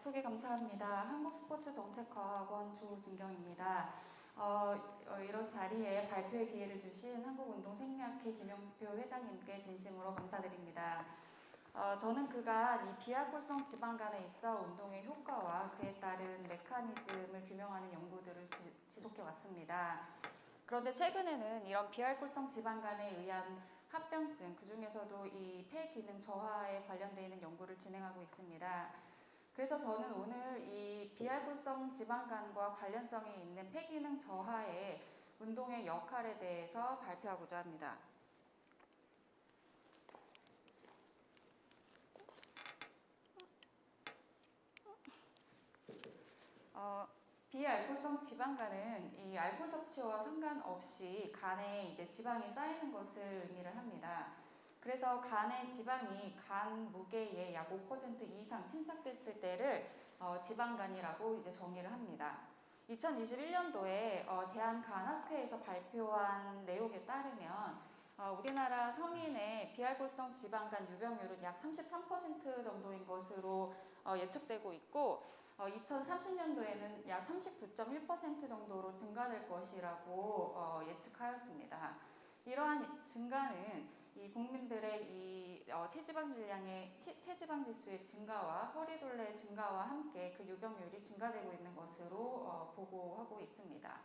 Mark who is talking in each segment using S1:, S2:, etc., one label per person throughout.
S1: 소개 감사합니다. 한국스포츠정책과학원 조진경입니다. 이런 자리에 발표의 기회를 주신 한국운동생명학회 김영표 회장님께 진심으로 감사드립니다. 저는 그간 이 비알코올성 지방간에 있어 운동의 효과와 그에 따른 메커니즘을 규명하는 연구들을 지속해 왔습니다. 그런데 최근에는 이런 비알코올성 지방간에 의한 합병증, 그 중에서도 이 폐 기능 저하에 관련되어 있는 연구를 진행하고 있습니다. 그래서 저는 오늘 이 비알코올성 지방간과 관련성이 있는 폐 기능 저하의 운동의 역할에 대해서 발표하고자 합니다. 비알코올성 지방간은 이 알코올 섭취와 상관없이 간에 이제 지방이 쌓이는 것을 의미를 합니다. 그래서 간의 지방이 간 무게의 약 5% 이상 침착됐을 때를 지방간이라고 이제 정의를 합니다. 2021년도에 대한간학회에서 발표한 내용에 따르면 우리나라 성인의 비알코올성 지방간 유병률은 약 33% 정도인 것으로 예측되고 있고 2030년도에는 약 39.1% 정도로 증가될 것이라고 예측하였습니다. 이러한 증가는 이 국민들의 이 체지방 질량의 체지방 지수의 증가와 허리둘레의 증가와 함께 그 유병률이 증가되고 있는 것으로 보고하고 있습니다.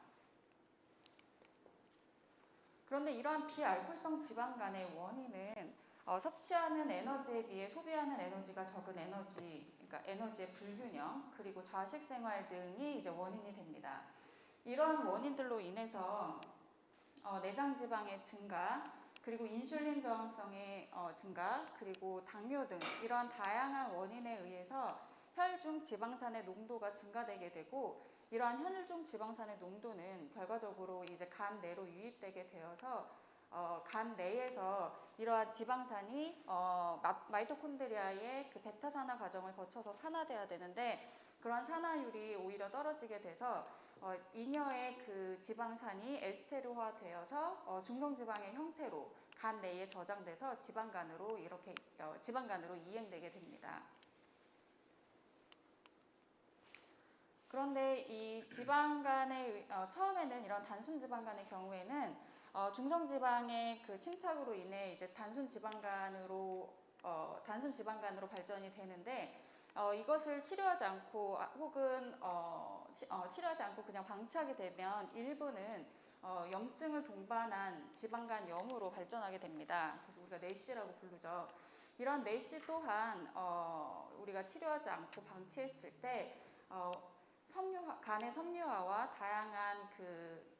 S1: 그런데 이러한 비알코올성 지방간의 원인은 섭취하는 에너지에 비해 소비하는 에너지가 적은 에너지, 그러니까 에너지의 불균형, 그리고 좌식 생활 등이 이제 원인이 됩니다. 이러한 원인들로 인해서 내장 지방의 증가, 그리고 인슐린 저항성의 증가, 그리고 당뇨 등 이러한 다양한 원인에 의해서 혈중 지방산의 농도가 증가되게 되고 이러한 혈중 지방산의 농도는 결과적으로 이제 간 내로 유입되게 되어서 간 내에서 이러한 지방산이 마이토콘드리아의 그 베타 산화 과정을 거쳐서 산화돼야 되는데 그러한 산화율이 오히려 떨어지게 돼서 잉여의 그 지방산이 에스테르화 되어서 중성지방의 형태로 간 내에 저장돼서 지방간으로 이렇게 지방간으로 이행되게 됩니다. 그런데 이 지방간의 처음에는 이런 단순 지방간의 경우에는 중성지방의 그 침착으로 인해 이제 단순 지방간으로 발전이 되는데 이것을 치료하지 않고 혹은 치료하지 않고 그냥 방치하게 되면 일부는 염증을 동반한 지방간염으로 발전하게 됩니다. 그래서 우리가 내시라고 부르죠. 이런 내시 또한 우리가 치료하지 않고 방치했을 때 간의 섬유화와 다양한 그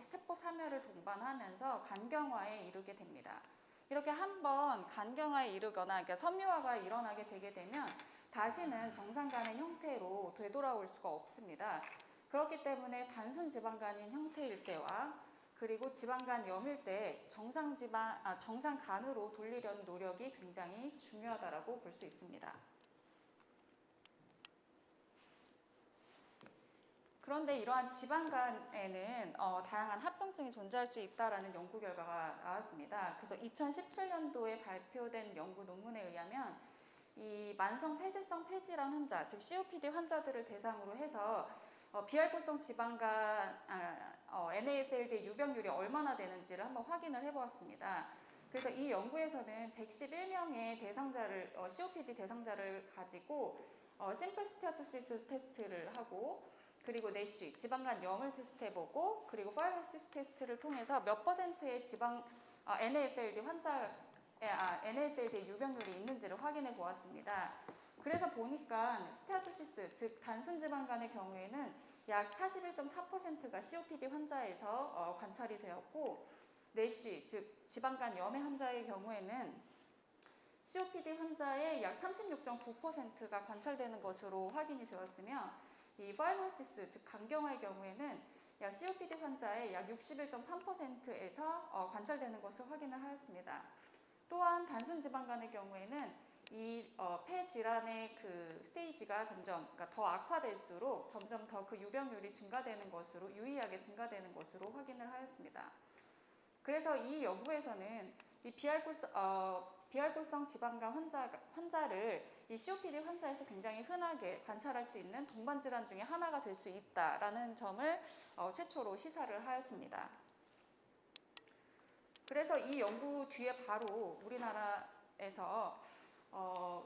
S1: 세포 사멸을 동반하면서 간경화에 이르게 됩니다. 이렇게 한번 간경화에 이르거나 그러니까 섬유화가 일어나게 되게 되면 다시는 정상간의 형태로 되돌아올 수가 없습니다. 그렇기 때문에 단순 지방간인 형태일 때와 그리고 지방간염일 때 정상간으로 돌리려는 노력이 굉장히 중요하다고 볼 수 있습니다. 그런데 이러한 지방간에는 다양한 합병증이 존재할 수 있다는 연구 결과가 나왔습니다. 그래서 2017년도에 발표된 연구 논문에 의하면 이 만성 폐쇄성 폐질환 환자, 즉 COPD 환자들을 대상으로 해서 비알코올성 지방간 NAFLD 유병률이 얼마나 되는지를 한번 확인을 해보았습니다. 그래서 이 연구에서는 111명의 대상자를 COPD 대상자를 가지고 심플 스테아토시스 테스트를 하고 그리고 내시, 지방간염을 테스트해보고 그리고 파이브로시스 테스트를 통해서 몇 %의 NAFLD NAFLD의 유병률이 있는지를 확인해 보았습니다. 그래서 보니까 스테아토시스, 즉 단순 지방간의 경우에는 약 41.4%가 COPD 환자에서 관찰이 되었고 내시, 즉 지방간염의 환자의 경우에는 COPD 환자의 약 36.9%가 관찰되는 것으로 확인이 되었으며 이 파이브로시스, 즉 간경화의 경우에는 약 COPD 환자의 약 61.3%에서 관찰되는 것을 확인을 하였습니다. 또한 단순 지방간의 경우에는 이 폐 질환의 그 스테이지가 그러니까 더 악화될수록 점점 더 그 유병률이 증가되는 것으로 유의하게 증가되는 것으로 확인을 하였습니다. 그래서 이 연구에서는 이 비알코올성 지방간 환자를 이 COPD 환자에서 굉장히 흔하게 관찰할 수 있는 동반 질환 중에 하나가 될 수 있다라는 점을 최초로 시사를 하였습니다. 그래서 이 연구 뒤에 바로 우리나라에서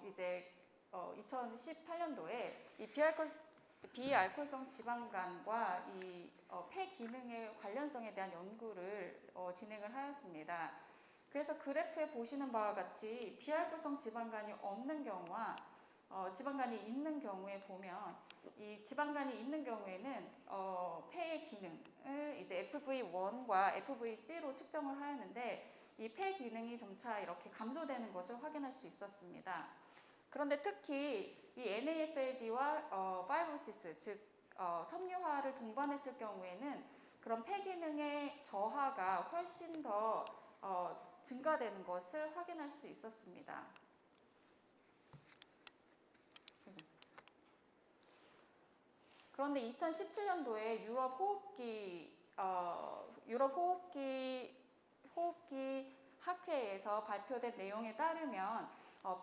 S1: 이제 2018년도에 이 비알코올성 지방간과 이 폐 기능의 관련성에 대한 연구를 진행을 하였습니다. 그래서 그래프에 보시는 바와 같이 비알코올성 지방간이 없는 경우와 지방간이 있는 경우에 보면 이 지방간이 있는 경우에는 폐의 기능을 이제 FEV1과 FVC로 측정을 하였는데 이 폐 기능이 점차 이렇게 감소되는 것을 확인할 수 있었습니다. 그런데 특히 이 NAFLD와 파이브로시스, 즉 섬유화를 동반했을 경우에는 그런 폐 기능의 저하가 훨씬 더 증가되는 것을 확인할 수 있었습니다. 그런데 2017년도에 유럽 호흡기 학회에서 발표된 내용에 따르면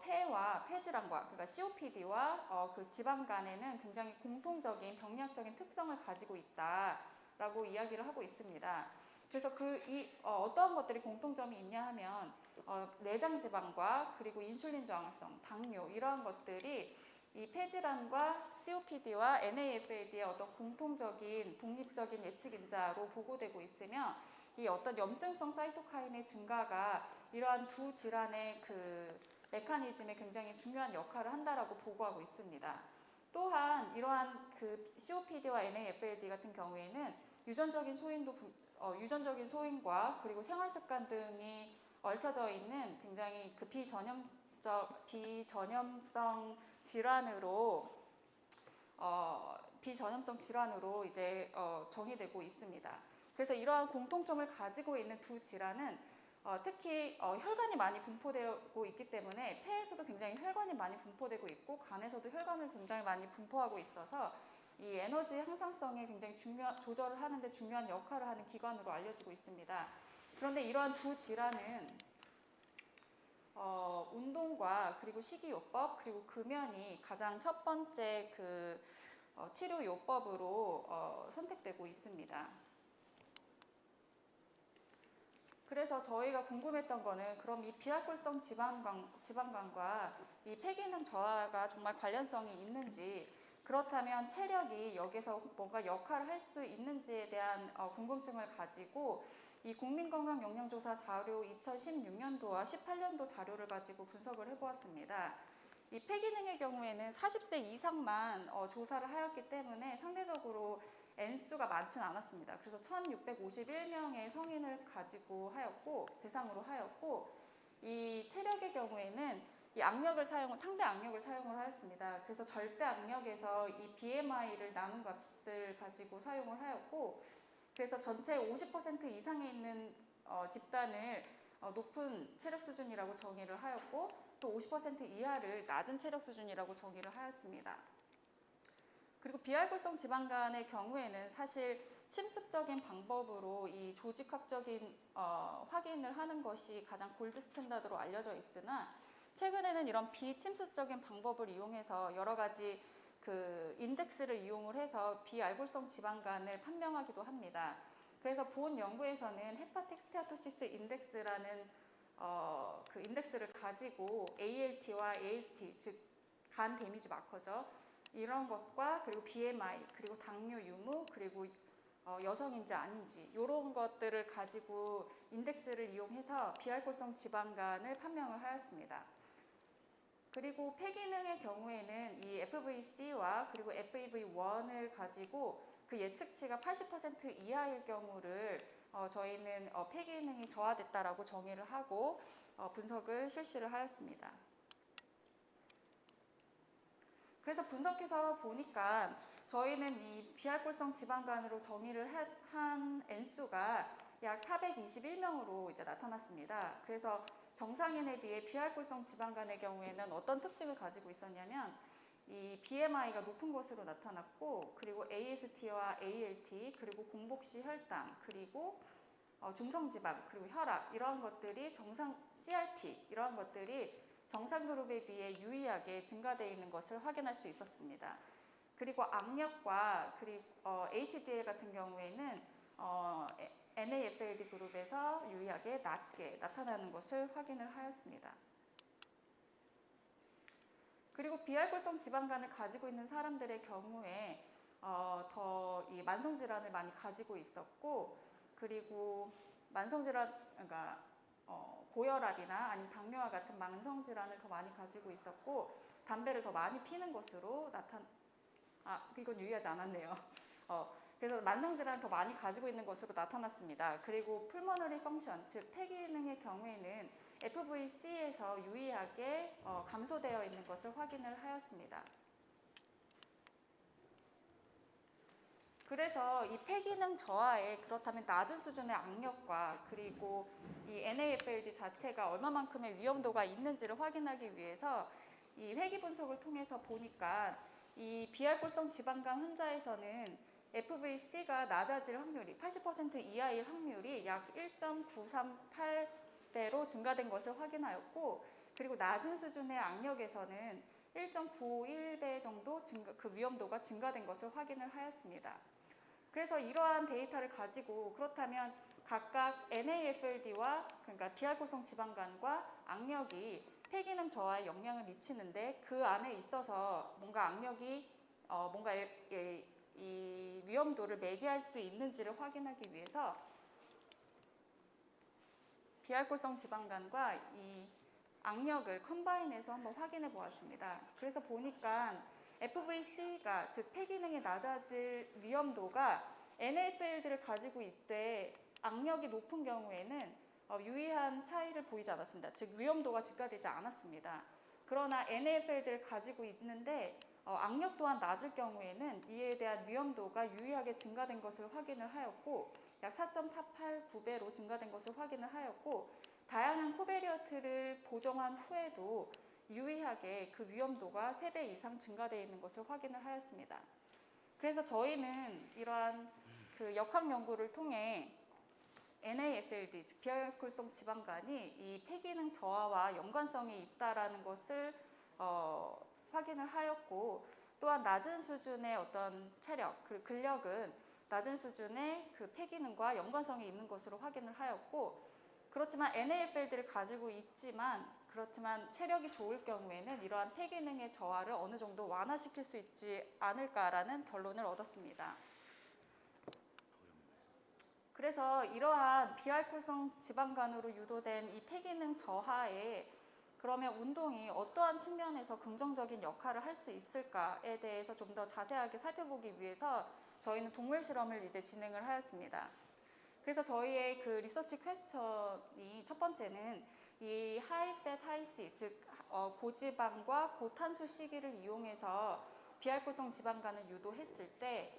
S1: 폐와 폐질환과 그러니까 COPD와 그 지방간에는 굉장히 공통적인 병리학적인 특성을 가지고 있다라고 이야기를 하고 있습니다. 그래서 어떠한 것들이 공통점이 있냐 하면 내장 지방과 그리고 인슐린 저항성, 당뇨 이러한 것들이 이 폐질환과 COPD와 NAFLD의 어떤 공통적인 독립적인 예측인자로 보고되고 있으며 이 어떤 염증성 사이토카인의 증가가 이러한 두 질환의 그 메커니즘에 굉장히 중요한 역할을 한다라고 보고하고 있습니다. 또한 이러한 그 COPD와 NAFLD 같은 경우에는 유전적인 소인과 그리고 생활 습관 등이 얽혀져 있는 굉장히 그 비전염성 질환으로 이제 정의되고 있습니다. 그래서 이러한 공통점을 가지고 있는 두 질환은 특히 혈관이 많이 분포되고 있기 때문에 폐에서도 굉장히 혈관이 많이 분포되고 있고 간에서도 혈관을 굉장히 많이 분포하고 있어서 이 에너지 항상성에 굉장히 조절을 하는데 중요한 역할을 하는 기관으로 알려지고 있습니다. 그런데 이러한 두 질환은 운동과 그리고 식이요법 그리고 금연이 가장 첫 번째 그 치료 요법으로 선택되고 있습니다. 그래서 저희가 궁금했던 거는 그럼 이 비알코올성 지방간과 이 폐기능 저하가 정말 관련성이 있는지, 그렇다면 체력이 여기서 뭔가 역할을 할 수 있는지에 대한 궁금증을 가지고 이 국민건강영양조사 자료 2016년도와 18년도 자료를 가지고 분석을 해보았습니다. 이 폐기능의 경우에는 40세 이상만 조사를 하였기 때문에 상대적으로 N수가 많지는 않았습니다. 그래서 1651명의 성인을 가지고 대상으로 하였고, 이 체력의 경우에는 이 상대 악력을 사용을 하였습니다. 그래서 절대 악력에서 이 BMI를 나눈 값을 가지고 사용을 하였고, 그래서 전체 50% 이상에 있는 집단을 높은 체력 수준이라고 정의를 하였고, 또 50% 이하를 낮은 체력 수준이라고 정의를 하였습니다. 그리고 비알코올성 지방간의 경우에는 사실 침습적인 방법으로 이 조직학적인 확인을 하는 것이 가장 골드 스탠다드로 알려져 있으나, 최근에는 이런 비침습적인 방법을 이용해서 여러 가지 그 인덱스를 이용을 해서 비알코올성 지방간을 판명하기도 합니다. 그래서 본 연구에서는 헤파틱 스테아토시스 인덱스라는 그 인덱스를 가지고 ALT와 AST, 즉 간 데미지 마커죠. 이런 것과 그리고 BMI, 그리고 당뇨 유무, 그리고 여성인지 아닌지 이런 것들을 가지고 인덱스를 이용해서 비알코올성 지방간을 판명을 하였습니다. 그리고 폐기능의 경우에는 이 FVC와 그리고 FEV1을 가지고 그 예측치가 80% 이하일 경우를 저희는 폐기능이 저하됐다라고 정의를 하고 분석을 실시를 하였습니다. 그래서 분석해서 보니까 저희는 이 비알코올성 지방간으로 정의를 한 N수가 약 421명으로 이제 나타났습니다. 그래서 정상인에 비해 비알코올성 지방간의 경우에는 어떤 특징을 가지고 있었냐면 이 BMI가 높은 것으로 나타났고, 그리고 AST와 ALT, 그리고 공복시 혈당, 그리고 중성지방, 그리고 혈압 이러한 것들이 CRP 이러한 것들이 정상 그룹에 비해 유의하게 증가되어 있는 것을 확인할 수 있었습니다. 그리고 악력과 그리고 HDL 같은 경우에는 NAFLD 그룹에서 유의하게 낮게 나타나는 것을 확인을 하였습니다. 그리고 비알코올성 지방간을 가지고 있는 사람들의 경우에 더 이 만성 질환을 많이 가지고 있었고, 그리고 만성 질환, 그러니까 고혈압이나 아니면 당뇨와 같은 만성 질환을 더 많이 가지고 있었고, 담배를 더 많이 피는 것으로 이건 유의하지 않았네요. 그래서 만성 질환을 더 많이 가지고 있는 것으로 나타났습니다. 그리고 풀모너리 펑션, 즉 폐기 기능의 경우에는 FVC에서 유의하게 감소되어 있는 것을 확인을 하였습니다. 그래서 이 폐기능 저하에 그렇다면 낮은 수준의 악력과 그리고 이 NAFLD 자체가 얼마만큼의 위험도가 있는지를 확인하기 위해서 이 회귀 분석을 통해서 보니까 이 비알코올성 지방간 환자에서는 FVC가 낮아질 확률이 80% 이하일 확률이 약 1.938배로 증가된 것을 확인하였고, 그리고 낮은 수준의 악력에서는 1.91배 정도 그 위험도가 증가된 것을 확인을 하였습니다. 그래서 이러한 데이터를 가지고 그렇다면 각각 NAFLD와 그러니까 비알코올성 지방간과 악력이 폐기능 저하에 영향을 미치는데 그 안에 있어서 뭔가 악력이 뭔가 이 위험도를 매개할 수 있는지를 확인하기 위해서 비알코올성 지방간과 이 악력을 컴바인해서 한번 확인해 보았습니다. 그래서 보니까 FVC가 즉 폐기능이 낮아질 위험도가 NAFLD를 가지고 있되 악력이 높은 경우에는 유의한 차이를 보이지 않았습니다. 즉 위험도가 증가되지 않았습니다. 그러나 NAFLD를 가지고 있는데 악력 또한 낮을 경우에는 이에 대한 위험도가 유의하게 증가된 것을 확인을 하였고, 약 4.489배로 증가된 것을 확인을 하였고, 다양한 코베리어트를 보정한 후에도 유의하게 그 위험도가 3배 이상 증가되어 있는 것을 확인을 하였습니다. 그래서 저희는 이러한 그 역학 연구를 통해 NAFLD, 즉 비알코올성 지방간이 이 폐기능 저하와 연관성이 있다라는 것을 확인을 하였고, 또한 낮은 수준의 어떤 체력, 그 근력은 낮은 수준의 그 폐기능과 연관성이 있는 것으로 확인을 하였고, 그렇지만 NAFLD를 가지고 있지만 그렇지만 체력이 좋을 경우에는 이러한 폐기능의 저하를 어느 정도 완화시킬 수 있지 않을까라는 결론을 얻었습니다. 그래서 이러한 비알코올성 지방간으로 유도된 이 폐기능 저하에 그러면 운동이 어떠한 측면에서 긍정적인 역할을 할 수 있을까에 대해서 좀 더 자세하게 살펴보기 위해서 저희는 동물 실험을 이제 진행을 하였습니다. 그래서 저희의 그 리서치 퀘스천이 첫 번째는 이 하이 팻 하이 씨, 즉 고지방과 고탄수 시기를 이용해서 비알코올성 지방간을 유도했을 때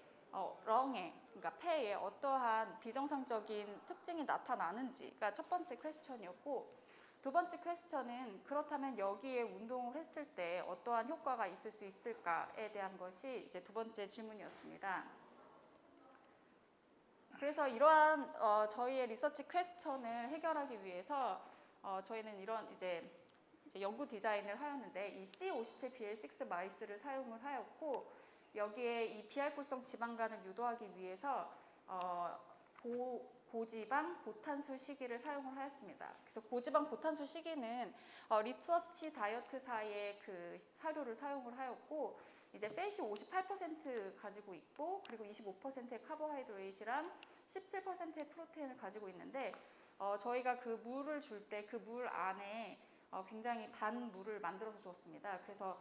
S1: 렁에, 그러니까 폐에 어떠한 비정상적인 특징이 나타나는지가 첫 번째 퀘스천이었고, 두 번째 퀘스천은 그렇다면 여기에 운동을 했을 때 어떠한 효과가 있을 수 있을까에 대한 것이 이제 두 번째 질문이었습니다. 그래서 이러한 저희의 리서치 퀘스천을 해결하기 위해서 저희는 이런 이제 연구 디자인을 하였는데, 이 C57BL6 마이스를 사용을 하였고, 여기에 이 비알코올성 지방간을 유도하기 위해서 고지방 고탄수 시기를 사용을 하였습니다. 그래서 고지방 고탄수 시기는 리서치 다이어트사의 그 사료를 사용을 하였고, 이제 팻이 58% 가지고 있고, 그리고 25%의 카보하이드레이트랑 17%의 프로테인을 가지고 있는데, 저희가 그 물을 줄 때 그 물 안에 굉장히 단 물을 만들어서 줬습니다. 그래서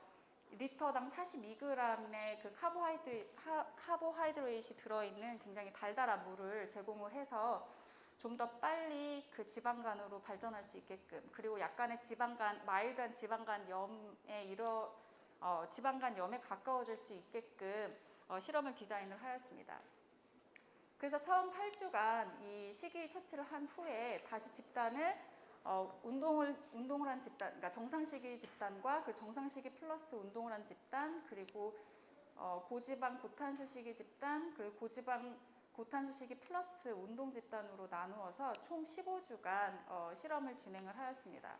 S1: 리터당 42g의 그 카보하이드레이트이 들어있는 굉장히 달달한 물을 제공을 해서 좀 더 빨리 그 지방간으로 발전할 수 있게끔, 그리고 약간의 지방간, 마일드한 지방간염에 지방간염에 가까워질 수 있게끔 실험을 디자인을 하였습니다. 그래서 처음 8주간 이 식이 처치를 한 후에 다시 집단을 운동을 한 집단, 그러니까 정상식이 집단과 그 정상식이 플러스 운동을 한 집단, 그리고 고지방 고탄수식이 집단, 그리고 고지방 고탄수식이 플러스 운동 집단으로 나누어서 총 15주간 실험을 진행을 하였습니다.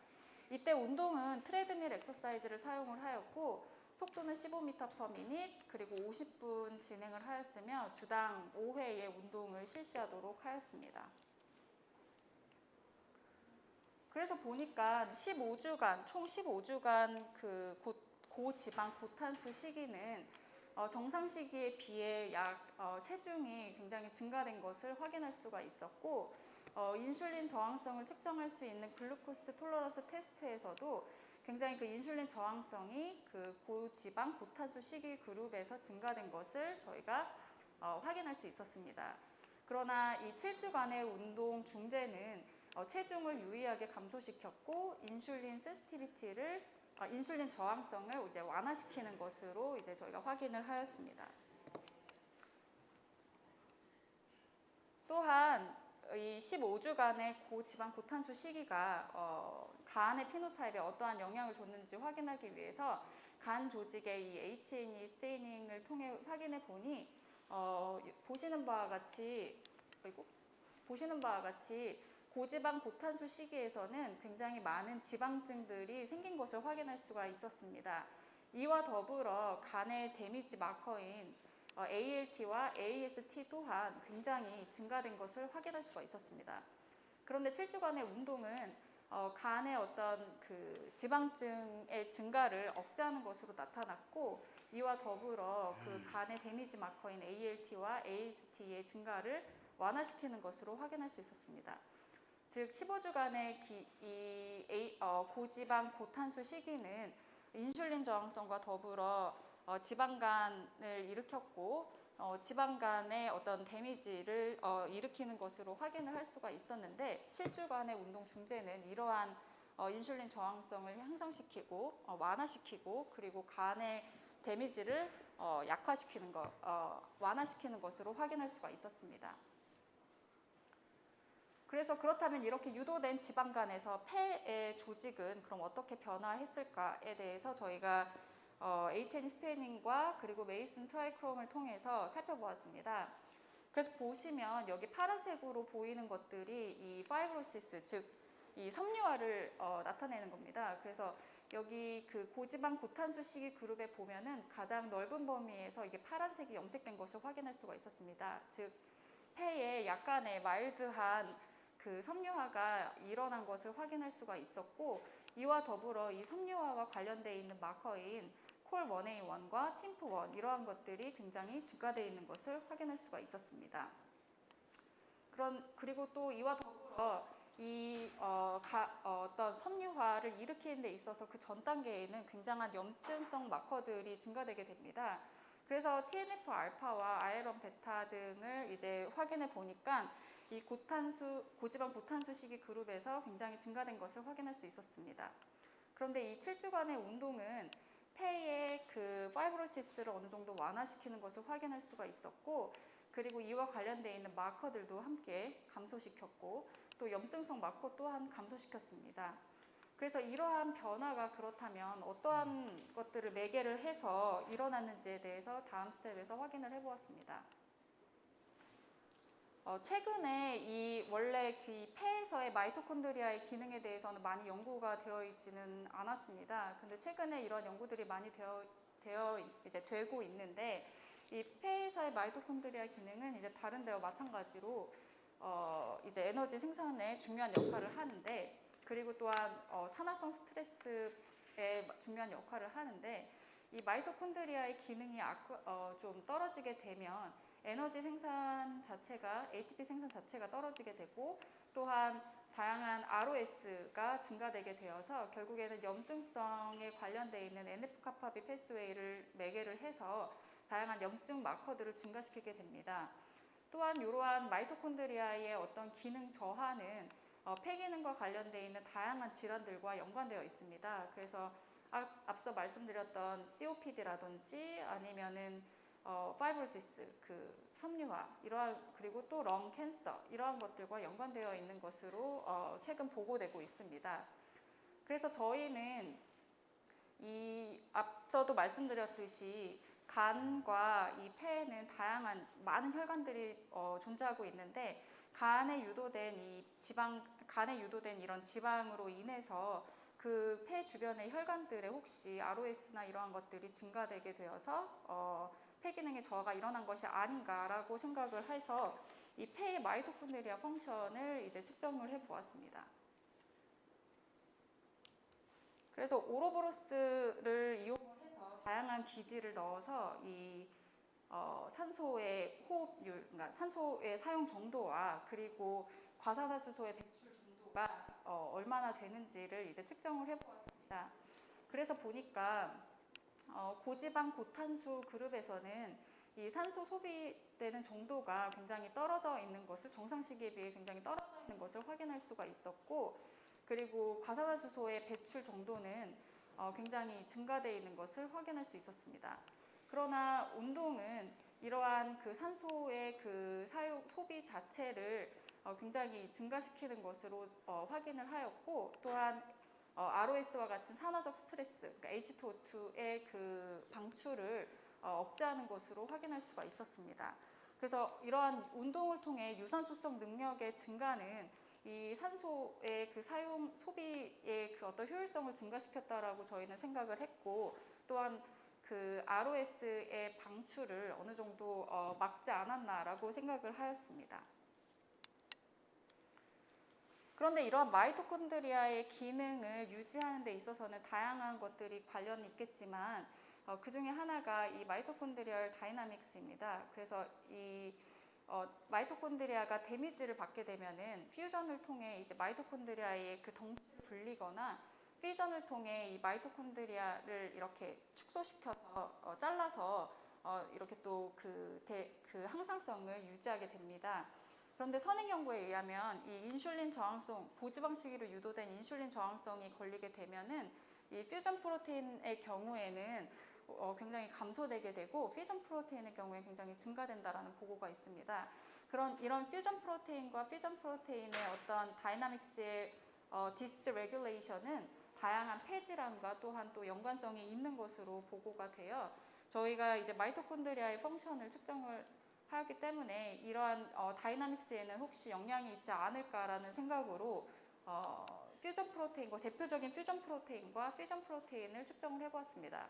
S1: 이때 운동은 트레드밀 엑서사이즈를 사용을 하였고 속도는 15m/min 그리고 50분 진행을 하였으며 주당 5회의 운동을 실시하도록 하였습니다. 그래서 보니까 15주간, 총 15주간 그 고지방 고탄수 시기는 정상 시기에 비해 체중이 굉장히 증가된 것을 확인할 수가 있었고 인슐린 저항성을 측정할 수 있는 글루코스 톨러런스 테스트에서도 굉장히 그 인슐린 저항성이 그 고지방 고탄수 시기 그룹에서 증가된 것을 저희가 확인할 수 있었습니다. 그러나 이 7주간의 운동 중재는 체중을 유의하게 감소시켰고 인슐린 센시티비티를 인슐린 저항성을 이제 완화시키는 것으로 이제 저희가 확인을 하였습니다. 또한 이 15주간의 고지방 고탄수 시기가 간의 피노타입에 어떠한 영향을 줬는지 확인하기 위해서 간 조직의 이 H&E 스테이닝을 통해 확인해 보니 보시는 바와 같이 고지방 고탄수 시기에서는 굉장히 많은 지방층들이 생긴 것을 확인할 수가 있었습니다. 이와 더불어 간의 데미지 마커인 ALT와 AST 또한 굉장히 증가된 것을 확인할 수가 있었습니다. 그런데 7주간의 운동은 간의 어떤 그 지방층의 증가를 억제하는 것으로 나타났고 이와 더불어 그 간의 데미지 마커인 ALT와 AST의 증가를 완화시키는 것으로 확인할 수 있었습니다. 즉 15주간의 고지방 고탄수 시기는 인슐린 저항성과 더불어 지방간을 일으켰고 지방간의 어떤 데미지를 일으키는 것으로 확인을 할 수가 있었는데 7주간의 운동 중재는 이러한 인슐린 저항성을 향상시키고 완화시키고 그리고 간의 데미지를 완화시키는 것으로 확인할 수가 있었습니다. 그래서 그렇다면 이렇게 유도된 지방간에서 폐의 조직은 그럼 어떻게 변화했을까에 대해서 저희가 H&E 스테이닝과 그리고 메이슨 트라이크롬을 통해서 살펴보았습니다. 그래서 보시면 여기 파란색으로 보이는 것들이 이 파이브로시스, 즉 이 섬유화를 나타내는 겁니다. 그래서 여기 그 고지방 고탄수 시기 그룹에 보면은 가장 넓은 범위에서 이게 파란색이 염색된 것을 확인할 수가 있었습니다. 즉 폐에 약간의 마일드한 그 섬유화가 일어난 것을 확인할 수가 있었고 이와 더불어 이 섬유화와 관련되어 있는 마커인 콜1A1과 팀프1 이러한 것들이 굉장히 증가되어 있는 것을 확인할 수가 있었습니다. 그리고 또 이와 더불어 이 어떤 섬유화를 일으키는 데 있어서 그 전 단계에는 굉장한 염증성 마커들이 증가되게 됩니다. 그래서 TNF-알파와 아이론 베타 등을 이제 확인해 보니까 이 고지방 고탄수 시기 그룹에서 굉장히 증가된 것을 확인할 수 있었습니다. 그런데 이 7주간의 운동은 폐의 그 파이브로시스를 어느 정도 완화시키는 것을 확인할 수가 있었고 그리고 이와 관련되어 있는 마커들도 함께 감소시켰고 또 염증성 마커 또한 감소시켰습니다. 그래서 이러한 변화가 그렇다면 어떠한 것들을 매개를 해서 일어났는지에 대해서 다음 스텝에서 확인을 해보았습니다. 최근에 이 원래 그 폐에서의 마이토콘드리아의 기능에 대해서는 많이 연구가 되어 있지는 않았습니다. 근데 최근에 이런 연구들이 많이 되고 있는데 이 폐에서의 마이토콘드리아 기능은 이제 다른 데와 마찬가지로 이제 에너지 생산에 중요한 역할을 하는데 그리고 또한 산화성 스트레스에 중요한 역할을 하는데 이 마이토콘드리아의 기능이 좀 떨어지게 되면 에너지 생산 자체가 ATP 생산 자체가 떨어지게 되고 또한 다양한 ROS가 증가되게 되어서 결국에는 염증성에 관련되어 있는 NF-kappaB 패스웨이를 매개를 해서 다양한 염증 마커들을 증가시키게 됩니다. 또한 이러한 마이토콘드리아의 어떤 기능 저하는 폐 기능과 관련되어 있는 다양한 질환들과 연관되어 있습니다. 그래서 앞서 말씀드렸던 COPD라든지 아니면은 파이브로시스, 그 섬유화, 그리고 또 렁 캔서 이러한 것들과 연관되어 있는 것으로 최근 보고되고 있습니다. 그래서 저희는 이 앞서도 말씀드렸듯이 간과 이 폐에는 다양한 많은 혈관들이 존재하고 있는데 간에 유도된 이런 지방으로 인해서 그 폐 주변의 혈관들에 혹시 ROS나 이러한 것들이 증가되게 되어서 폐 기능의 저하가 일어난 것이 아닌가라고 생각을 해서 이 폐의 마이토콘드리아 펑션을 이제 측정을 해보았습니다. 그래서 오로보로스를 이용해서 다양한 기지를 넣어서 이 산소의 호흡률, 그러니까 산소의 사용 정도와 그리고 과산화수소의 배출 정도가 얼마나 되는지를 이제 측정을 해보았습니다. 그래서 보니까 고지방 고탄수 그룹에서는 이 산소 소비되는 정도가 굉장히 떨어져 있는 것을 정상 시기에 비해 굉장히 떨어져 있는 것을 확인할 수가 있었고, 그리고 과산화수소의 배출 정도는 굉장히 증가되어 있는 것을 확인할 수 있었습니다. 그러나 운동은 이러한 그 산소의 그 사용 소비 자체를 굉장히 증가시키는 것으로 확인을 하였고, 또한 ROS와 같은 산화적 스트레스, 그러니까 H2O2의 그 방출을 억제하는 것으로 확인할 수가 있었습니다. 그래서 이러한 운동을 통해 유산소성 능력의 증가는 이 산소의 그 사용 소비의 그 어떤 효율성을 증가시켰다라고 저희는 생각을 했고, 또한 그 ROS의 방출을 어느 정도 막지 않았나라고 생각을 하였습니다. 그런데 이러한 마이토콘드리아의 기능을 유지하는 데 있어서는 다양한 것들이 관련이 있겠지만 그 중에 하나가 이 마이토콘드리얼 다이나믹스입니다. 그래서 이 마이토콘드리아가 데미지를 받게 되면은 퓨전을 통해 이제 마이토콘드리아의 그 덩치를 불리거나 피전을 통해 이 마이토콘드리아를 이렇게 축소시켜서 잘라서 이렇게 또 그 항상성을 유지하게 됩니다. 그런데 선행 연구에 의하면 이 인슐린 저항성, 고지방 시기로 유도된 인슐린 저항성이 걸리게 되면은 이 퓨전 프로테인의 경우에는 굉장히 감소되게 되고, 피전 프로테인의 경우에 굉장히 증가된다라는 보고가 있습니다. 이런 퓨전 프로테인과 피전 프로테인의 어떤 다이나믹스의 디스레귤레이션은 다양한 폐질환과 또한 또 연관성이 있는 것으로 보고가 되어 저희가 이제 마이토콘드리아의 펑션을 측정을 하였기 때문에 이러한 다이나믹스에는 혹시 영향이 있지 않을까라는 생각으로 퓨전 프로테인과 대표적인 퓨전 프로테인과 피전 프로테인을 측정을 해보았습니다.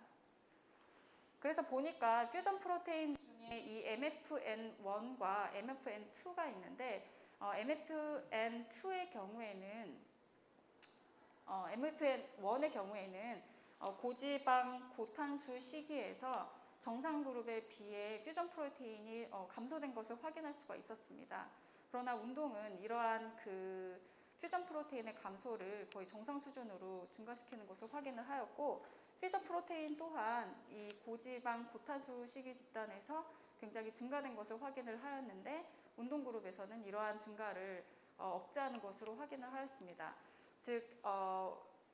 S1: 그래서 보니까 퓨전 프로테인 중에 이 MFN1과 MFN2가 있는데 MFN2의 경우에는 MFN1의 경우에는 고지방 고탄수 시기에서 정상 그룹에 비해 퓨전 프로테인이 감소된 것을 확인할 수가 있었습니다. 그러나 운동은 이러한 그 퓨전 프로테인의 감소를 거의 정상 수준으로 증가시키는 것을 확인을 하였고, 퓨전 프로테인 또한 이 고지방 고탄수 시기 집단에서 굉장히 증가된 것을 확인을 하였는데, 운동 그룹에서는 이러한 증가를 억제하는 것으로 확인을 하였습니다. 즉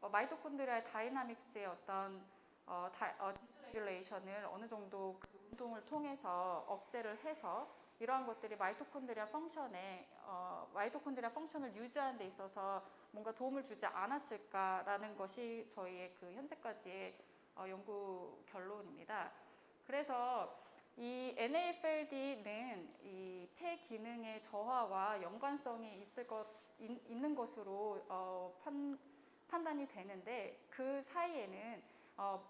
S1: 마이토콘드리아 다이나믹스의 어떤 디스레귤레이션을 어느 정도 그 운동을 통해서 억제를 해서 이러한 것들이 마이토콘드리아 펑션을 유지하는 데 있어서 뭔가 도움을 주지 않았을까라는 것이 저희의 그 현재까지의 연구 결론입니다. 그래서 이 NAFLD는 이 폐 기능의 저하와 연관성이 있는 것으로 판단이 되는데, 그 사이에는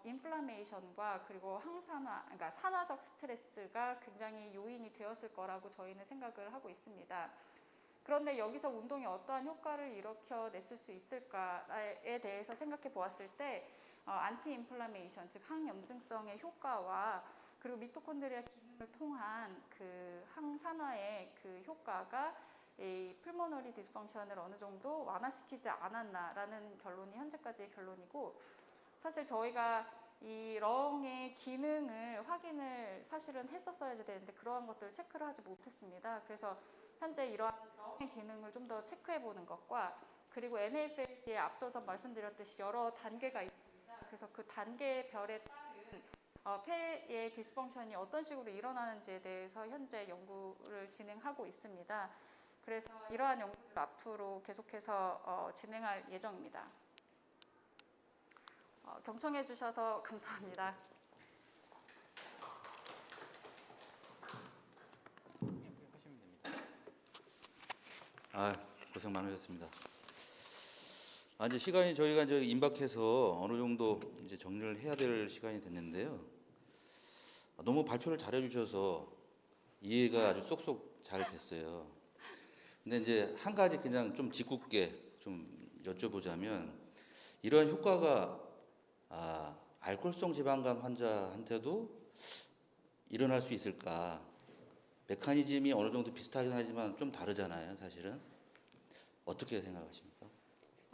S1: 인플라메이션과 그리고 그러니까 산화적 스트레스가 굉장히 요인이 되었을 거라고 저희는 생각을 하고 있습니다. 그런데 여기서 운동이 어떠한 효과를 일으켜냈을 수 있을까에 대해서 생각해 보았을 때 안티 인플라메이션, 즉 항염증성의 효과와 그리고 미토콘드리아 기능을 통한 그 항산화의 그 효과가 이 풀모너리 디스펑션을 어느 정도 완화시키지 않았나라는 결론이 현재까지의 결론이고, 사실 저희가 이 렁의 기능을 확인을 사실은 했었어야 되는데 그러한 것들을 체크를 하지 못했습니다. 그래서 현재 이러한 렁의 기능을 좀 더 체크해 보는 것과, 그리고 NAFLD에 앞서서 말씀드렸듯이 여러 단계가 있습니다. 그래서 그 단계별에 따른 폐의 디스펑션이 어떤 식으로 일어나는지에 대해서 현재 연구를 진행하고 있습니다. 그래서 이러한 연구를 앞으로 계속해서 진행할 예정입니다. 경청해 주셔서 감사합니다.
S2: 고생 많으셨습니다. 이제 시간이 저희가 이제 임박해서 어느 정도 이제 정리를 해야 될 시간이 됐는데요. 너무 발표를 잘해 주셔서 이해가 아주 쏙쏙 잘 됐어요. 근데 이제 한 가지 그냥 좀 짓궂게 좀 여쭤보자면 이러한 효과가 알코올성 지방간 환자한테도 일어날 수 있을까? 메커니즘이 어느 정도 비슷하긴 하지만 좀 다르잖아요, 사실은. 어떻게 생각하십니까?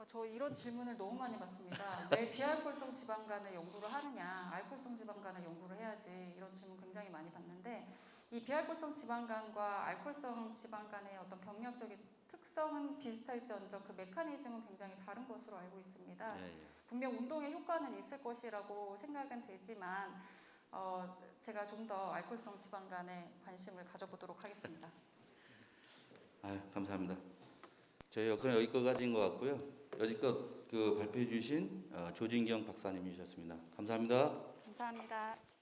S1: 저 이런 질문을 너무 많이 받습니다. 왜 비알코올성 지방간을 연구를 하느냐, 알코올성 지방간을 연구를 해야지, 이런 질문 굉장히 많이 받는데, 이 비알코올성 지방간과 알코올성 지방간의 어떤 병력적인 특성은 비슷할지언정 그 메커니즘은 굉장히 다른 것으로 알고 있습니다.
S2: 예, 예.
S1: 분명 운동에 효과는 있을 것이라고 생각은 되지만 제가 좀 더 알코올성 지방간에 관심을 가져보도록 하겠습니다.
S2: 감사합니다. 저희 그럼 여기까지인 것 같고요. 여지껏 발표해 주신 조진경 박사님이셨습니다. 감사합니다.
S1: 감사합니다.